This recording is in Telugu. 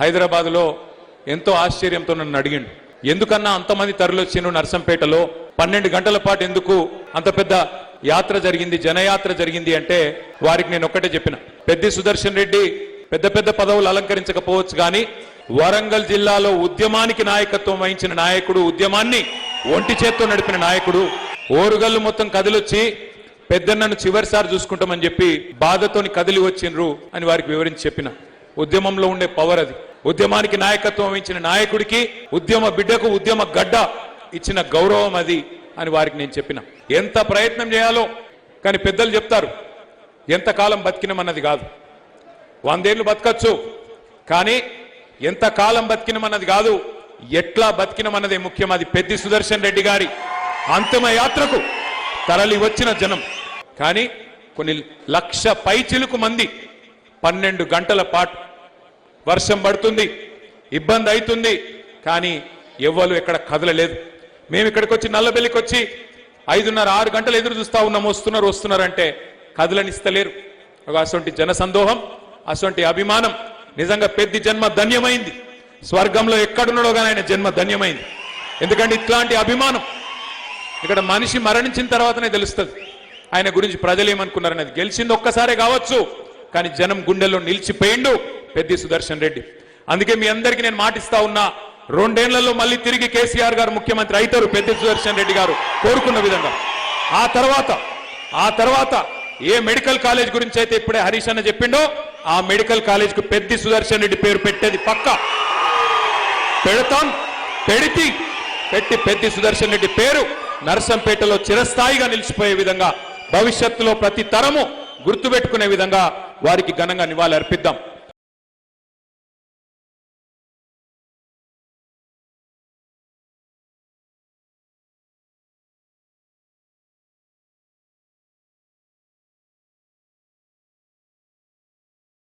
హైదరాబాద్ లో ఎంతో ఆశ్చర్యంతో నన్ను అడిగిండు, ఎందుకన్నా అంతమంది తరలివచ్చిన నర్సంపేటలో 12 గంటల పాటు ఎందుకు అంత పెద్ద యాత్ర జరిగింది, జనయాత్ర జరిగింది అంటే వారికి నేను ఒక్కటే చెప్పిన, పెద్ది సుదర్శన్ రెడ్డి పెద్ద పెద్ద పదవులు అలంకరించకపోవచ్చు కానీ వరంగల్ జిల్లాలో ఉద్యమానికి నాయకత్వం వహించిన నాయకుడు, ఉద్యమాన్ని ఒంటి చేత్తో నడిపిన నాయకుడు, ఓరుగల్లు మొత్తం కదిలొచ్చి పెద్దన్నను చివరిసారి చూసుకుంటామని చెప్పి బాధతోని కదిలి వచ్చిండ్రు అని వారికి వివరించి చెప్పిన. ఉద్యమంలో ఉండే పవర్ అది. ఉద్యమానికి నాయకత్వం వహించిన నాయకుడికి, ఉద్యమ బిడ్డకు, ఉద్యమ గడ్డ ఇచ్చిన గౌరవం అది అని వారికి నేను చెప్పిన. ఎంత ప్రయత్నం చేయాలో కానీ పెద్దలు చెప్తారు, ఎంతకాలం బతికినమన్నది కాదు, 100 ఏళ్ళు బతకచ్చు కానీ ఎంతకాలం బతికినమన్నది కాదు, ఎట్లా బతికినమన్నదే ముఖ్యం. అది పెద్ది సుదర్శన్ రెడ్డి గారి అంతిమ యాత్రకు తరలి వచ్చిన జనం. కానీ కొన్ని లక్ష పైచిలుకు మంది 12 గంటల పాటు వర్షం పడుతుంది, ఇబ్బంది అవుతుంది, కానీ ఎవ్వరు ఎక్కడ కదలలేదు. మేము ఇక్కడికి వచ్చి నల్లబెల్లికి వచ్చి 5:30, 6 గంటలు ఎదురు చూస్తా ఉన్నాం, వస్తున్నారంటే కదలనిస్తలేరు. అటువంటి జనసందోహం, అటువంటి అభిమానం, నిజంగా పెద్ద జన్మ ధన్యమైంది. స్వర్గంలో ఎక్కడున్నాడో కానీ ఆయన జన్మ ధన్యమైంది. ఎందుకంటే ఇట్లాంటి అభిమానం ఇక్కడ మనిషి మరణించిన తర్వాతనే తెలుస్తుంది ఆయన గురించి ప్రజలు ఏమనుకున్నారనేది. గెలిచింది ఒక్కసారే కావచ్చు కానీ జనం గుండెల్లో నిలిచిపోయిండు పెద్ది సుదర్శన్ రెడ్డి. అందుకే మీ అందరికీ నేను మాటిస్తా ఉన్నా, 2 ఏళ్లలో మళ్ళీ తిరిగి కేసీఆర్ గారు ముఖ్యమంత్రి అవుతారు పెద్ది సుదర్శన్ రెడ్డి గారు కోరుకున్న విధంగా. ఆ తర్వాత ఏ మెడికల్ కాలేజ్ గురించి అయితే ఇప్పుడే హరీష్ అన్న చెప్పిండో ఆ మెడికల్ కాలేజ్ కు పెద్ది సుదర్శన్ రెడ్డి పేరు పెట్టేది పక్కా పెడతాం. పెట్టి పెద్ది సుదర్శన్ రెడ్డి పేరు నర్సంపేటలో చిరస్థాయిగా నిలిచిపోయే విధంగా, భవిష్యత్తులో ప్రతి తరము గుర్తుపెట్టుకునే విధంగా వారికి ఘనంగా నివాళి అర్పిద్దాం.